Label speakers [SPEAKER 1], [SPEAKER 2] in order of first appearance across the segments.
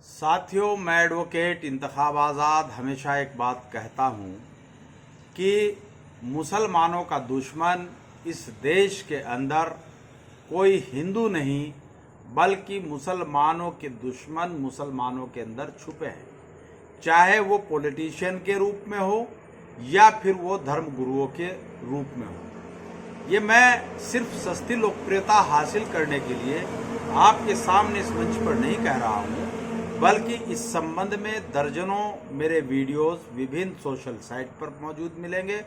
[SPEAKER 1] साथियों, मैं एडवोकेट इंतखाब आज़ाद हमेशा एक बात कहता हूँ कि मुसलमानों का दुश्मन इस देश के अंदर कोई हिंदू नहीं बल्कि मुसलमानों के दुश्मन मुसलमानों के अंदर छुपे हैं, चाहे वो पॉलिटिशियन के रूप में हो या फिर वो धर्म गुरुओं के रूप में हो। ये मैं सिर्फ सस्ती लोकप्रियता हासिल करने के लिए आपके सामने इस मंच पर नहीं कह रहा हूँ, बल्कि इस संबंध में दर्जनों मेरे वीडियोस विभिन्न सोशल साइट पर मौजूद मिलेंगे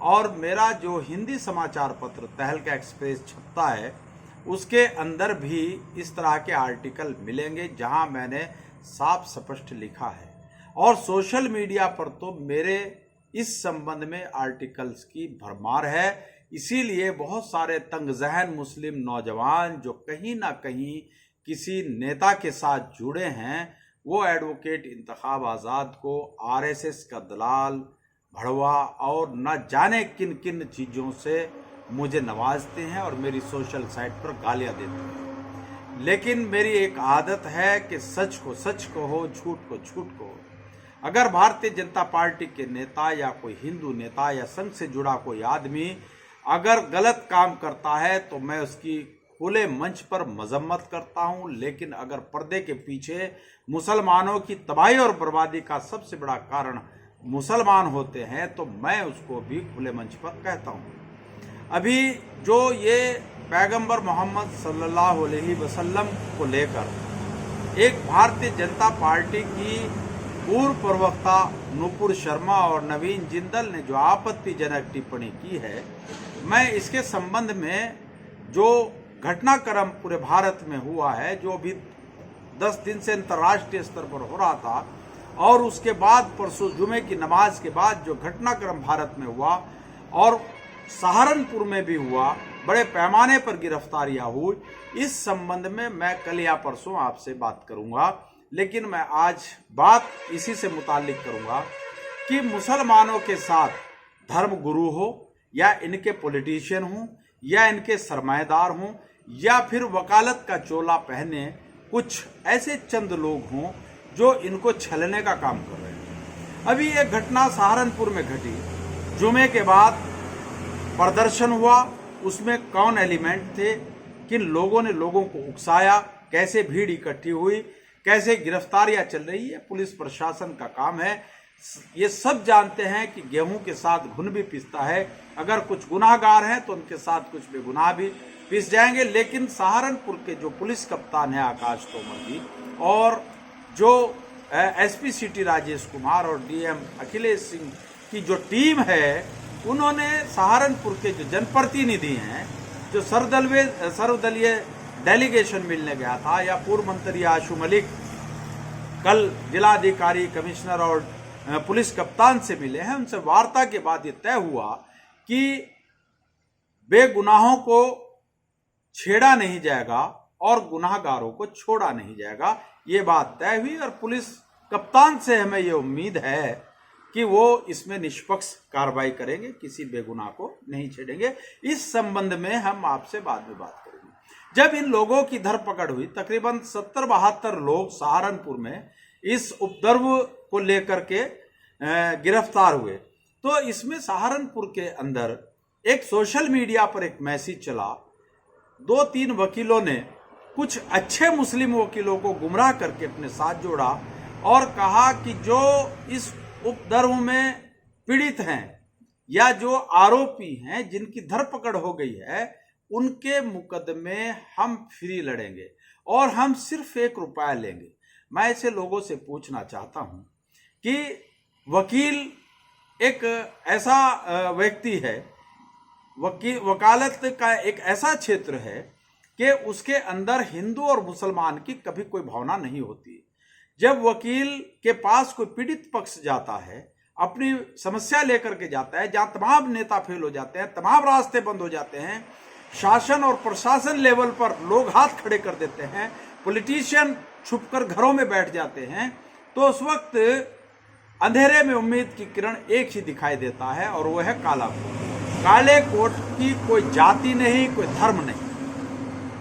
[SPEAKER 1] और मेरा जो हिंदी समाचार पत्र तहलका एक्सप्रेस छपता है उसके अंदर भी इस तरह के आर्टिकल मिलेंगे जहां मैंने साफ स्पष्ट लिखा है। और सोशल मीडिया पर तो मेरे इस संबंध में आर्टिकल्स की भरमार है। इसीलिए बहुत सारे तंगजहन मुस्लिम नौजवान जो कहीं ना कहीं किसी नेता के साथ जुड़े हैं वो एडवोकेट इंतखाब आज़ाद को आरएसएस का दलाल, भड़वा और न जाने किन किन चीज़ों से मुझे नवाजते हैं और मेरी सोशल साइट पर गालियां देते हैं। लेकिन मेरी एक आदत है कि सच को सच कहो, झूठ को झूठ कहो। अगर भारतीय जनता पार्टी के नेता या कोई हिंदू नेता या संघ से जुड़ा कोई आदमी अगर गलत काम करता है तो मैं उसकी खुले मंच पर मजम्मत करता हूं, लेकिन अगर पर्दे के पीछे मुसलमानों की तबाही और बर्बादी का सबसे बड़ा कारण मुसलमान होते हैं तो मैं उसको भी खुले मंच पर कहता हूं। अभी जो ये पैगंबर मोहम्मद सल्लल्लाहु अलैहि वसल्लम को लेकर एक भारतीय जनता पार्टी की पूर्व प्रवक्ता नुपुर शर्मा और नवीन जिंदल ने जो आपत्तिजनक टिप्पणी की है, मैं इसके संबंध में जो घटनाक्रम पूरे भारत में हुआ है, जो अभी 10 दिन से अंतर्राष्ट्रीय स्तर पर हो रहा था और उसके बाद परसों जुमे की नमाज के बाद जो घटनाक्रम भारत में हुआ और सहारनपुर में भी हुआ, बड़े पैमाने पर गिरफ्तारियां हुई, इस संबंध में मैं कल या परसों आपसे बात करूंगा। लेकिन मैं आज बात इसी से मुताल्लिक करूंगा कि मुसलमानों के साथ धर्म गुरु हो या इनके पॉलिटिशियन हो या इनके सरमाएदार हों या फिर वकालत का चोला पहने कुछ ऐसे चंद लोग हों जो इनको छलने का काम कर रहे हैं। अभी एक घटना सहारनपुर में घटी, जुमे के बाद प्रदर्शन हुआ, उसमें कौन एलिमेंट थे, किन लोगों ने लोगों को उकसाया, कैसे भीड़ इकट्ठी हुई, कैसे गिरफ्तारियां चल रही है, पुलिस प्रशासन का काम है। ये सब जानते हैं कि गेहूं के साथ घुन भी पिसता है, अगर कुछ गुनाहगार हैं तो उनके साथ कुछ बेगुनाह भी पिस जाएंगे। लेकिन सहारनपुर के जो पुलिस कप्तान है आकाश तोमर जी और जो एसपी सिटी राजेश कुमार और डीएम अखिलेश सिंह की जो टीम है, उन्होंने सहारनपुर के जो जनप्रतिनिधि हैं, जो सर्वदलीय डेलीगेशन मिलने गया था या पूर्व मंत्री आशु मलिक कल जिलाधिकारी, कमिश्नर और पुलिस कप्तान से मिले हैं, उनसे वार्ता के बाद ये तय हुआ कि बेगुनाहों को छेड़ा नहीं जाएगा और गुनाहगारों को छोड़ा नहीं जाएगा। ये बात तय हुई और पुलिस कप्तान से हमें ये उम्मीद है कि वो इसमें निष्पक्ष कार्रवाई करेंगे, किसी बेगुनाह को नहीं छेड़ेंगे। इस संबंध में हम आपसे बाद में बात करेंगे। जब इन लोगों की धरपकड़ हुई, तकरीबन 70-72 लोग सहारनपुर में इस उपद्रव को लेकर के गिरफ्तार हुए, तो इसमें सहारनपुर के अंदर एक सोशल मीडिया पर एक मैसेज चला। 2-3 वकीलों ने कुछ अच्छे मुस्लिम वकीलों को गुमराह करके अपने साथ जोड़ा और कहा कि जो इस उपद्रव में पीड़ित हैं या जो आरोपी हैं जिनकी धरपकड़ हो गई है, उनके मुकदमे हम फ्री लड़ेंगे और हम सिर्फ 1 रुपया लेंगे। मैं ऐसे लोगों से पूछना चाहता हूं कि वकील एक ऐसा व्यक्ति है, वकालत का एक ऐसा क्षेत्र है कि उसके अंदर हिंदू और मुसलमान की कभी कोई भावना नहीं होती। जब वकील के पास कोई पीड़ित पक्ष जाता है, अपनी समस्या लेकर के जाता है, जहां तमाम नेता फेल हो जाते हैं, तमाम रास्ते बंद हो जाते हैं, शासन और प्रशासन लेवल पर लोग हाथ खड़े कर देते हैं, पॉलिटिशियन छुपकर घरों में बैठ जाते हैं, तो उस वक्त अंधेरे में उम्मीद की किरण एक ही दिखाई देता है और वो है काला कोट। काले कोट की कोई जाति नहीं, कोई धर्म नहीं,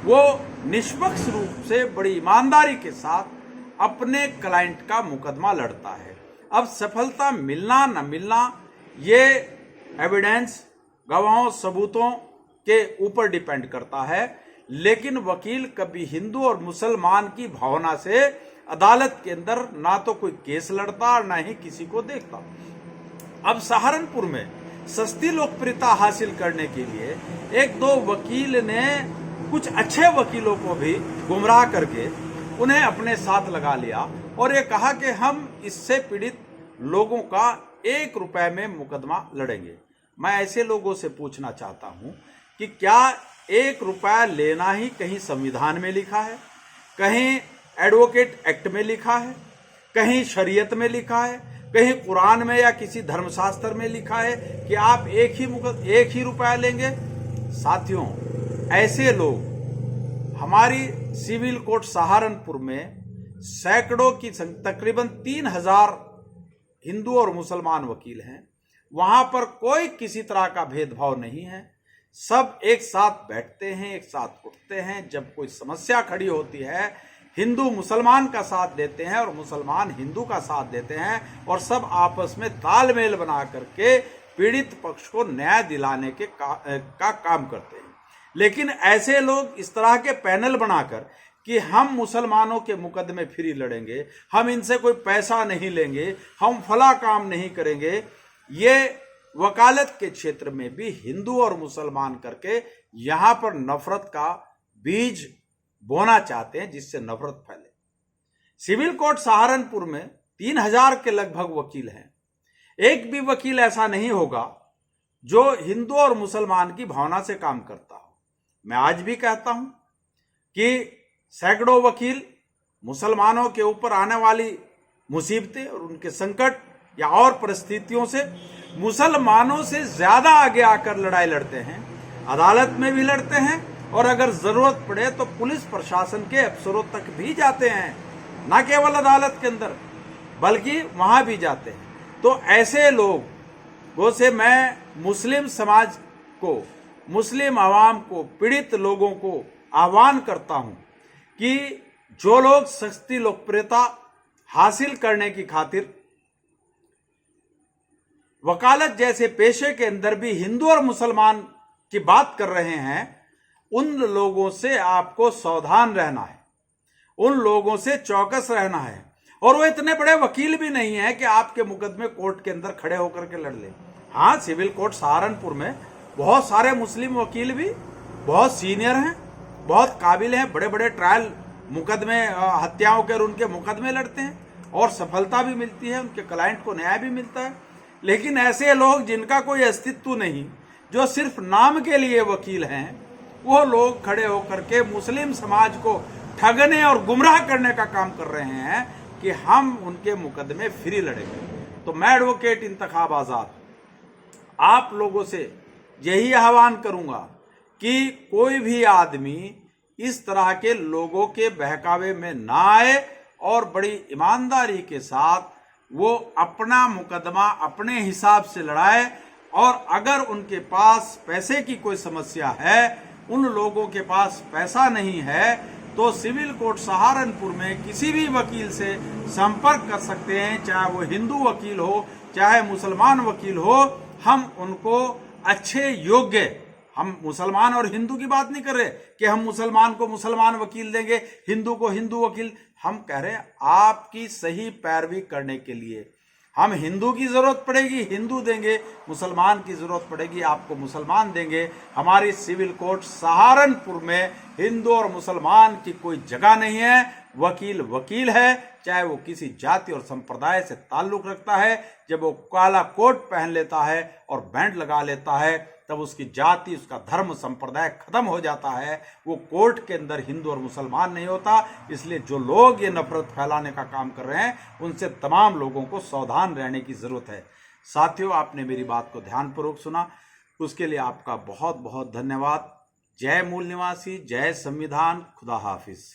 [SPEAKER 1] वो निष्पक्ष रूप से बड़ी ईमानदारी के साथ अपने क्लाइंट का मुकदमा लड़ता है। अब सफलता मिलना न मिलना ये एविडेंस, गवाहों, सबूतों के ऊपर डिपेंड करता है, लेकिन वकील कभी हिंदू और मुसलमान की भावना से अदालत के अंदर ना तो कोई केस लड़ता और ना ही किसी को देखता। अब सहारनपुर में सस्ती लोकप्रियता हासिल करने के लिए एक दो वकील ने कुछ अच्छे वकीलों को भी गुमराह करके उन्हें अपने साथ लगा लिया और ये कहा कि हम इससे पीड़ित लोगों का 1 रुपए में मुकदमा लड़ेंगे। मैं ऐसे लोगों से पूछना चाहता हूं कि क्या 1 रुपया लेना ही कहीं संविधान में लिखा है, कहीं एडवोकेट एक्ट में लिखा है, कहीं शरीयत में लिखा है, कहीं कुरान में या किसी धर्मशास्त्र में लिखा है कि आप एक ही रुपया लेंगे? साथियों, ऐसे लोग हमारी सिविल कोर्ट सहारनपुर में सैकड़ों की तकरीबन 3000 हिंदू और मुसलमान वकील हैं। वहां पर कोई किसी तरह का भेदभाव नहीं है। सब एक साथ बैठते हैं, एक साथ उठते हैं। जब कोई समस्या खड़ी होती है, हिंदू मुसलमान का साथ देते हैं और मुसलमान हिंदू का साथ देते हैं और सब आपस में तालमेल बना करके पीड़ित पक्ष को न्याय दिलाने के का काम करते हैं। लेकिन ऐसे लोग इस तरह के पैनल बनाकर कि हम मुसलमानों के मुकदमे फ्री लड़ेंगे, हम इनसे कोई पैसा नहीं लेंगे, हम फला काम नहीं करेंगे, ये वकालत के क्षेत्र में भी हिंदू और मुसलमान करके यहां पर नफरत का बीज बोना चाहते हैं, जिससे नफरत फैले। सिविल कोर्ट सहारनपुर में 3000 के लगभग वकील हैं। एक भी वकील ऐसा नहीं होगा जो हिंदू और मुसलमान की भावना से काम करता हो। मैं आज भी कहता हूं कि सैकड़ों वकील मुसलमानों के ऊपर आने वाली मुसीबतें और उनके संकट या और परिस्थितियों से मुसलमानों से ज्यादा आगे आकर लड़ाई लड़ते हैं, अदालत में भी लड़ते हैं और अगर जरूरत पड़े तो पुलिस प्रशासन के अफसरों तक भी जाते हैं, न केवल अदालत के अंदर बल्कि वहां भी जाते हैं। तो ऐसे लोगों से मैं मुस्लिम समाज को, मुस्लिम आवाम को, पीड़ित लोगों को आह्वान करता हूं कि जो लोग सस्ती लोकप्रियता हासिल करने की खातिर वकालत जैसे पेशे के अंदर भी हिंदू और मुसलमान की बात कर रहे हैं, उन लोगों से आपको सावधान रहना है, उन लोगों से चौकस रहना है। और वो इतने बड़े वकील भी नहीं है कि आपके मुकदमे कोर्ट के अंदर खड़े होकर के लड़ ले। हाँ, सिविल कोर्ट सहारनपुर में बहुत सारे मुस्लिम वकील भी बहुत सीनियर हैं, बहुत काबिल हैं, बड़े बड़े ट्रायल मुकदमे, हत्याओं के और उनके मुकदमे लड़ते हैं और सफलता भी मिलती है, उनके क्लाइंट को न्याय भी मिलता है। लेकिन ऐसे लोग जिनका कोई अस्तित्व नहीं, जो सिर्फ नाम के लिए वकील हैं, वो लोग खड़े होकर के मुस्लिम समाज को ठगने और गुमराह करने का काम कर रहे हैं कि हम उनके मुकदमे फ्री लड़ेंगे। तो मैं एडवोकेट इंतखाब आजाद आप लोगों से यही आह्वान करूंगा कि कोई भी आदमी इस तरह के लोगों के बहकावे में ना आए और बड़ी ईमानदारी के साथ वो अपना मुकदमा अपने हिसाब से लड़ाए। और अगर उनके पास पैसे की कोई समस्या है, उन लोगों के पास पैसा नहीं है, तो सिविल कोर्ट सहारनपुर में किसी भी वकील से संपर्क कर सकते हैं, चाहे वो हिंदू वकील हो, चाहे मुसलमान वकील हो। हम उनको अच्छे योग्य, हम मुसलमान और हिंदू की बात नहीं कर रहे कि हम मुसलमान को मुसलमान वकील देंगे, हिंदू को हिंदू वकील। हम कह रहे हैं आपकी सही पैरवी करने के लिए हम हिंदू की जरूरत पड़ेगी हिंदू देंगे, मुसलमान की जरूरत पड़ेगी आपको मुसलमान देंगे। हमारी सिविल कोर्ट सहारनपुर में हिंदू और मुसलमान की कोई जगह नहीं है। वकील वकील है, चाहे वो किसी जाति और संप्रदाय से ताल्लुक रखता है। जब वो काला कोट पहन लेता है और बैंड लगा लेता है, तब उसकी जाति, उसका धर्म, संप्रदाय खत्म हो जाता है। वो कोर्ट के अंदर हिंदू और मुसलमान नहीं होता। इसलिए जो लोग ये नफरत फैलाने का काम कर रहे हैं, उनसे तमाम लोगों को सावधान रहने की जरूरत है। साथियों, आपने मेरी बात को ध्यानपूर्वक सुना, उसके लिए आपका बहुत बहुत धन्यवाद। जय मूल निवासी, जय संविधान, खुदा हाफिज।